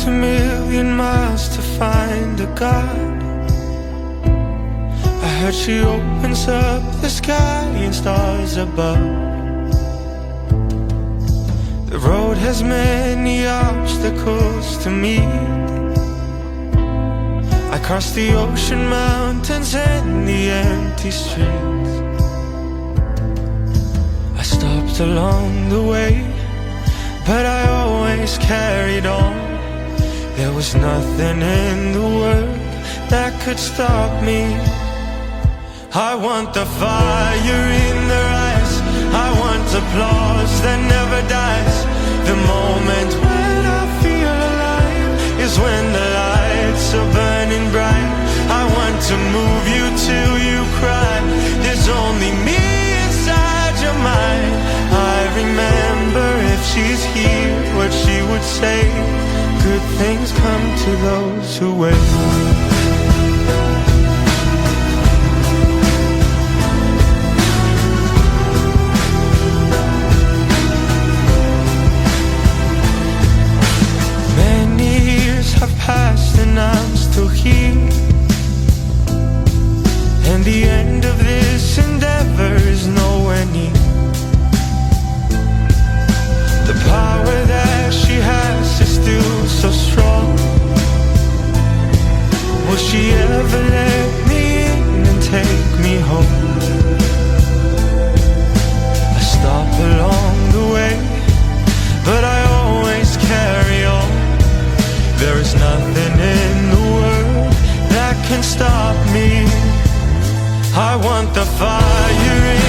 1,000,000 miles to find a God. I heard she opens up the sky and stars above. The road has many obstacles to meet. I crossed the ocean, mountains and the empty streets. I stopped along the way, but I always carried on. There was nothing in the world that could stop me. I want the fire in their eyes, I want applause that never dies. The moment when I feel alive is when the lights are burning bright. I want to move you till you cry. There's only me inside your mind. I remember if she's here what she would say. Good things come to those who wait. Have passed and I'm still here, and the end of this endeavor is nowhere near. The power that she has is still so strong. Will she ever let me in and take me home? I stop along the way, but I always carry on. There is nothing in the world that can stop me. I want the fire in